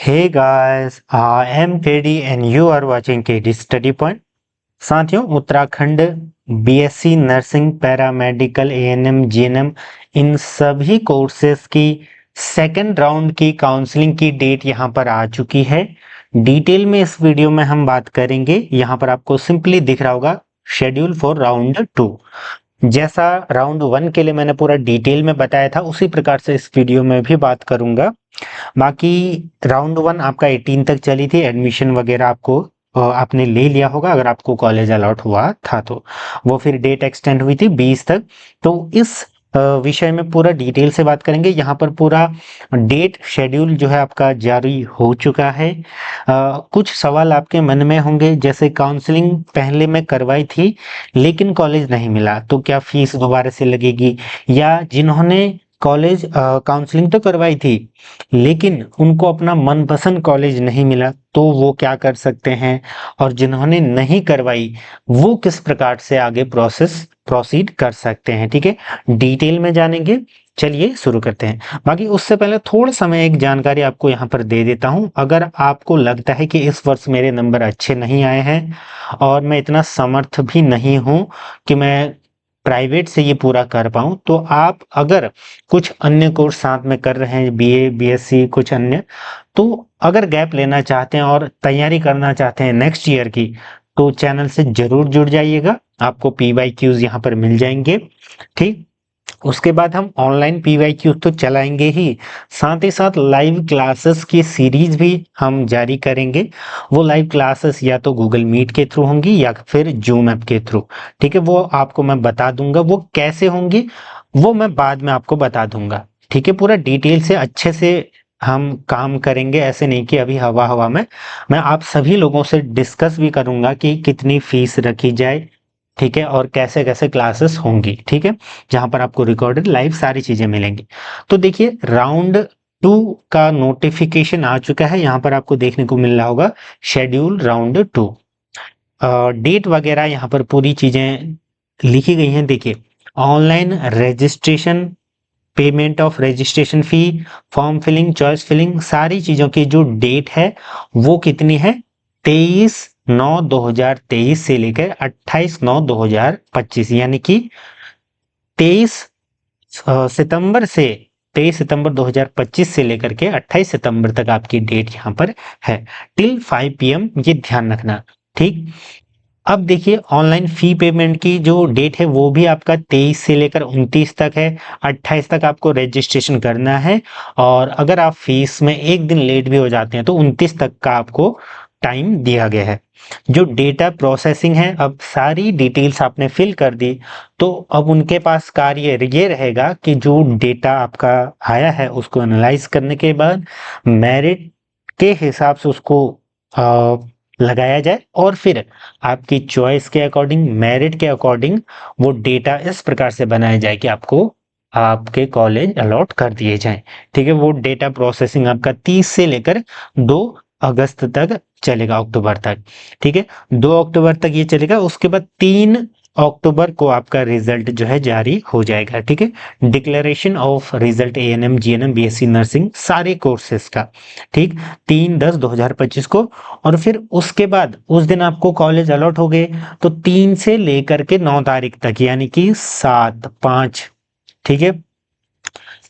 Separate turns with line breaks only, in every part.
Hey guys, I am KD and you are watching KD Study Point। साथियों, Uttarakhand BSc nursing, paramedical, ANM, GNM इन सभी courses की second round की counselling की date यहाँ पर आ चुकी है। डिटेल में इस वीडियो में हम बात करेंगे। यहाँ पर आपको सिंपली दिख रहा होगा शेड्यूल फॉर राउंड 2। जैसा राउंड 1 के लिए मैंने पूरा डिटेल में बताया था, उसी प्रकार से इस वीडियो में भी बात करूंगा। बाकी राउंड 1 आपका 18 तक चली थी। एडमिशन वगैरह आपको आपने ले लिया होगा अगर आपको कॉलेज अलॉट हुआ था तो। वो फिर डेट एक्सटेंड हुई थी 20 तक। तो इस विषय में पूरा डिटेल से बात करेंगे। यहाँ पर पूरा डेट शेड्यूल जो है आपका जारी हो चुका है। कुछ सवाल आपके मन में होंगे, जैसे काउंसलिंग पहले मैं करवाई थी लेकिन कॉलेज नहीं मिला तो क्या फीस दोबारा से लगेगी, या जिन्होंने कॉलेज काउंसलिंग तो करवाई थी लेकिन उनको अपना मनपसंद कॉलेज नहीं मिला तो वो क्या कर सकते हैं, और जिन्होंने नहीं करवाई वो किस प्रकार से आगे प्रोसीड कर सकते हैं। ठीक है, डिटेल में जानेंगे। चलिए शुरू करते हैं। बाकी उससे पहले थोड़ा सा मैं एक जानकारी आपको यहाँ पर दे देता हूँ। अगर आपको लगता है कि इस वर्ष मेरे नंबर अच्छे नहीं आए हैं और मैं इतना समर्थ भी नहीं हूँ कि मैं प्राइवेट से ये पूरा कर पाऊँ, तो आप अगर कुछ अन्य कोर्स साथ में कर रहे हैं, बीए, बीएससी, कुछ अन्य, तो अगर गैप लेना चाहते हैं और तैयारी करना चाहते हैं नेक्स्ट ईयर की, तो चैनल से जरूर जुड़ जाइएगा। आपको PYQs यहाँ पर मिल जाएंगे। ठीक, उसके बाद हम ऑनलाइन PYQ तो चलाएंगे ही, साथ ही साथ लाइव क्लासेस की सीरीज भी हम जारी करेंगे। वो लाइव क्लासेस या तो गूगल मीट के थ्रू होंगी या फिर जूम ऐप के थ्रू। ठीक है, वो आपको मैं बता दूंगा वो कैसे होंगी, वो मैं बाद में आपको बता दूंगा। ठीक है, पूरा डिटेल से अच्छे से हम काम करेंगे। ऐसे नहीं कि अभी हवा हवा में। मैं आप सभी लोगों से डिस्कस भी करूंगा कि कितनी फीस रखी जाए, ठीक है, और कैसे कैसे क्लासेस होंगी। ठीक है, जहां पर आपको रिकॉर्डेड लाइव सारी चीजें मिलेंगी। तो देखिए, राउंड 2 का नोटिफिकेशन आ चुका है। यहाँ पर आपको देखने को मिल रहा होगा शेड्यूल राउंड 2। डेट वगैरह यहाँ पर पूरी चीजें लिखी गई हैं। देखिए, online registration, payment of registration fee, form filling, choice filling, सारी चीजों की जो डेट है वो कितनी है, 23/9/2023 से लेकर 28/9/2025, यानी कि 23 सितंबर से 23 सितंबर 2025 से लेकर के 28 सितंबर तक आपकी डेट यहाँ पर है, टिल 5 PM। ये ध्यान रखना। ठीक, अब देखिए, ऑनलाइन फी पेमेंट की जो डेट है वो भी आपका 23 से लेकर 29 तक है। 28 तक आपको रजिस्ट्रेशन करना है, और अगर आप फीस में एक दिन लेट भी हो जाते हैं तो 29 तक का आपको टाइम दिया गया है। जो डेटा प्रोसेसिंग है, अब सारी डिटेल्स आपने फिल कर दी, तो अब उनके पास कार्य ये रहेगा कि जो डेटा आपका आया है उसको एनालाइज करने के बाद मेरिट के हिसाब से उसको लगाया जाए, और फिर आपकी चॉइस के अकॉर्डिंग, मेरिट के अकॉर्डिंग वो डेटा इस प्रकार से बनाया जाए कि आपको आपके कॉलेज अलॉट कर दिए जाएं। ठीक है, वो डेटा प्रोसेसिंग आपका 30 से लेकर 2 अगस्त तक चलेगा, अक्टूबर तक। ठीक है, 2 अक्टूबर तक ये चलेगा। उसके बाद 3 अक्टूबर को आपका रिजल्ट जो है जारी हो जाएगा। ठीक है, declaration of result ANM, GNM, BSc nursing सारे कोर्सेज का। ठीक, 3/10/2025 को। और फिर उसके बाद उस दिन आपको कॉलेज अलॉट हो गए तो 3 से लेकर के 9 तारीख तक, यानी कि 7/5, ठीक है,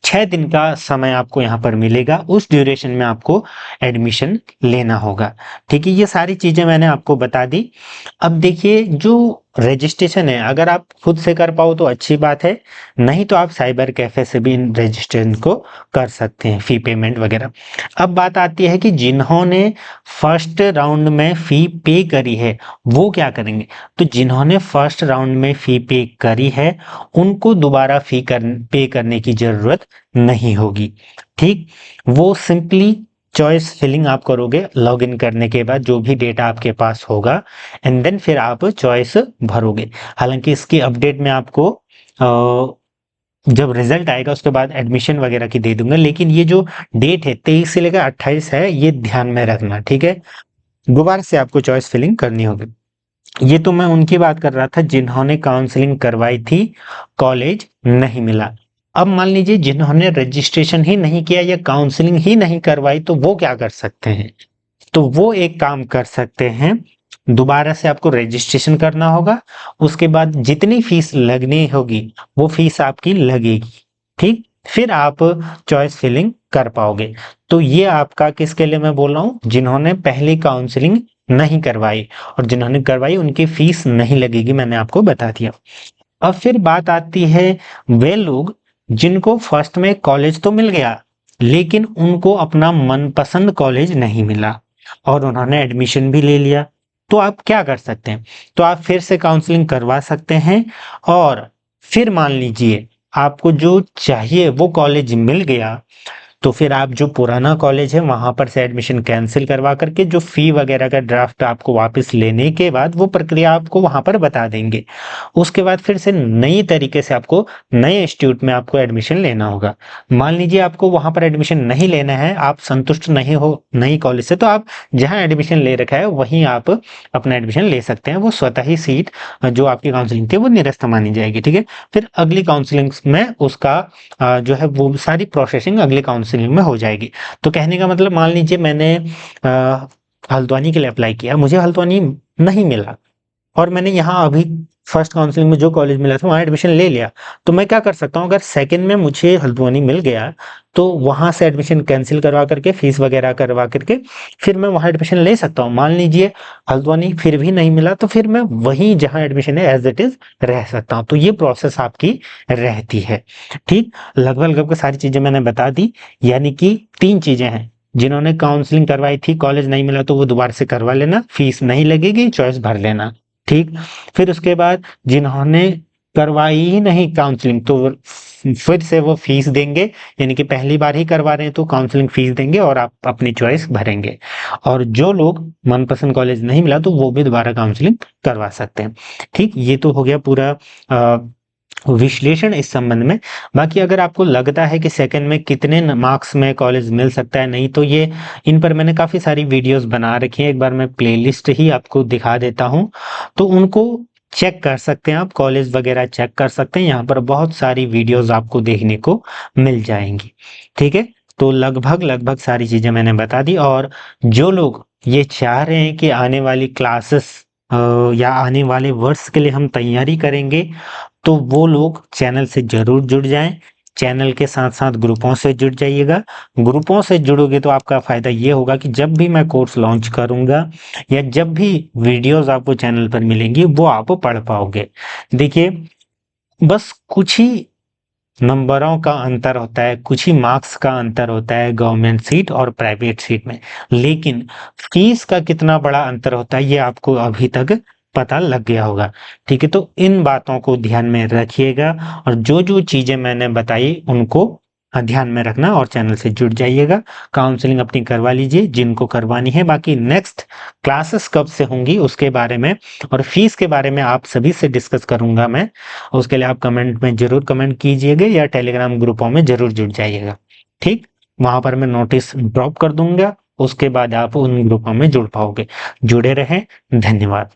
6 दिन का समय आपको यहाँ पर मिलेगा। उस ड्यूरेशन में आपको एडमिशन लेना होगा। ठीक है, ये सारी चीजें मैंने आपको बता दी। अब देखिए, जो रजिस्ट्रेशन है, अगर आप खुद से कर पाओ तो अच्छी बात है, नहीं तो आप साइबर कैफे से भी इन रजिस्ट्रेशन को कर सकते हैं, फी पेमेंट वगैरह। अब बात आती है कि जिन्होंने फर्स्ट राउंड में फी पे करी है वो क्या करेंगे। तो जिन्होंने फर्स्ट राउंड में फी पे करी है उनको दोबारा पे करने की जरूरत नहीं होगी। ठीक, वो सिंपली चॉइस फिलिंग आप करोगे लॉगिन करने के बाद, जो भी डेटा आपके पास होगा, एंड देन फिर आप चॉइस भरोगे। हालांकि इसकी अपडेट मैं आपको जब रिजल्ट आएगा उसके बाद एडमिशन वगैरह की दे दूंगा, लेकिन ये जो डेट है 23 से लेकर 28 है, ये ध्यान में रखना। ठीक है, दोबारा से आपको चॉइस फिलिंग करनी होगी। ये तो मैं उनकी बात कर रहा था जिन्होंने काउंसलिंग करवाई थी, कॉलेज नहीं मिला। अब मान लीजिए जिन्होंने रजिस्ट्रेशन ही नहीं किया या काउंसलिंग ही नहीं करवाई, तो वो क्या कर सकते हैं? तो वो एक काम कर सकते हैं, दोबारा से आपको रजिस्ट्रेशन करना होगा, उसके बाद जितनी फीस लगनी होगी वो फीस आपकी लगेगी, ठीक? फिर आप चॉइस फिलिंग कर पाओगे। तो ये आपका किसके लिए मैं बोल रहा हूँ? जिन्होंने पहले काउंसलिंग नहीं करवाई, और जिन्होंने करवाई उनकी फीस नहीं लगेगी, मैंने आपको बता दिया। अब फिर बात आती है वे लोग जिनको फर्स्ट में कॉलेज तो मिल गया, लेकिन उनको अपना मनपसंद कॉलेज नहीं मिला और उन्होंने एडमिशन भी ले लिया। तो आप क्या कर सकते हैं? तो आप फिर से काउंसलिंग करवा सकते हैं, और फिर मान लीजिए आपको जो चाहिए वो कॉलेज मिल गया, तो फिर आप जो पुराना कॉलेज है वहां पर से एडमिशन कैंसिल करवा करके जो फी वगैरह का ड्राफ्ट आपको वापस लेने के बाद वो प्रक्रिया आपको वहां पर बता देंगे। उसके बाद फिर से नई तरीके से आपको नए इंस्टीट्यूट में आपको एडमिशन लेना होगा। मान लीजिए आपको वहां पर एडमिशन नहीं लेना है, आप संतुष्ट नहीं हो नई कॉलेज से, तो आप जहां एडमिशन ले रखा है वहीं आप अपना एडमिशन ले सकते हैं। वो स्वतः ही सीट जो आपकी काउंसलिंग थी वो निरस्त मानी जाएगी, ठीक है? फिर अगली काउंसलिंग में उसका जो है वो सारी प्रोसेसिंग अगले काउंसलिंग में हो जाएगी। तो कहने का मतलब, मान लीजिए मैंने हल्द्वानी के लिए अप्लाई किया, मुझे हल्द्वानी नहीं मिला, और मैंने यहाँ अभी फर्स्ट काउंसलिंग में जो कॉलेज मिला था वहाँ एडमिशन ले लिया। तो मैं क्या कर सकता हूँ, अगर सेकंड में मुझे हल्द्वानी मिल गया तो वहां से एडमिशन कैंसिल करवा करके फीस वगैरह करवा करके फिर मैं वहां एडमिशन ले सकता हूँ। मान लीजिए हल्द्वानी फिर भी नहीं मिला, तो फिर मैं वहीं जहां एडमिशन है एज इट इज रह सकता हूँ। तो ये प्रोसेस आपकी रहती है, ठीक? लगभग लगभग सारी चीजें मैंने बता दी। यानी कि 3 चीजें हैं, जिन्होंने काउंसलिंग करवाई थी, कॉलेज नहीं मिला, तो वो दोबारा से करवा लेना, फीस नहीं लगेगी, चॉइस भर लेना, ठीक? फिर उसके बाद जिन्होंने करवाई ही नहीं काउंसलिंग, तो फिर से वो फीस देंगे, यानी कि पहली बार ही करवा रहे हैं तो काउंसलिंग फीस देंगे और आप अपनी चॉइस भरेंगे। और जो लोग मनपसंद कॉलेज नहीं मिला तो वो भी दोबारा काउंसलिंग करवा सकते हैं, ठीक? ये तो हो गया पूरा विश्लेषण इस संबंध में। बाकी अगर आपको लगता है कि सेकंड में कितने मार्क्स में कॉलेज मिल सकता है, नहीं तो ये इन पर मैंने काफी सारी वीडियोस बना रखी है, एक बार मैं प्लेलिस्ट ही आपको दिखा देता हूं, तो उनको चेक कर सकते हैं आप, कॉलेज वगैरह चेक कर सकते हैं, यहाँ पर बहुत सारी वीडियोस आपको देखने को मिल जाएंगी, ठीक है? तो लगभग लगभग सारी चीजें मैंने बता दी। और जो लोग ये चाह रहे हैं कि आने वाली क्लासेस या आने वाले वर्ष के लिए हम तैयारी करेंगे, तो वो लोग चैनल से जरूर जुड़ जाएं। चैनल के साथ साथ ग्रुपों से जुड़ जाइएगा। ग्रुपों से जुड़ोगे तो आपका फायदा ये होगा कि जब भी मैं कोर्स लॉन्च करूंगा या जब भी वीडियोस आपको चैनल पर मिलेंगी वो आप पढ़ पाओगे। देखिए, बस कुछ ही नंबरों का अंतर होता है, कुछ ही मार्क्स का अंतर होता है गवर्नमेंट सीट और प्राइवेट सीट में, लेकिन फीस का कितना बड़ा अंतर होता है ये आपको अभी तक पता लग गया होगा, ठीक है? तो इन बातों को ध्यान में रखिएगा, और जो जो चीजें मैंने बताई उनको ध्यान में रखना, और चैनल से जुड़ जाइएगा। काउंसलिंग अपनी करवा लीजिए जिनको करवानी है। बाकी नेक्स्ट क्लासेस कब से होंगी उसके बारे में और फीस के बारे में आप सभी से डिस्कस करूंगा मैं। उसके लिए आप कमेंट में जरूर कमेंट कीजिएगा या टेलीग्राम ग्रुपों में जरूर जुड़ जाइएगा, ठीक? वहां पर मैं नोटिस ड्रॉप कर दूंगा, उसके बाद आप उन ग्रुपों में जुड़ पाओगे। जुड़े रहें, धन्यवाद।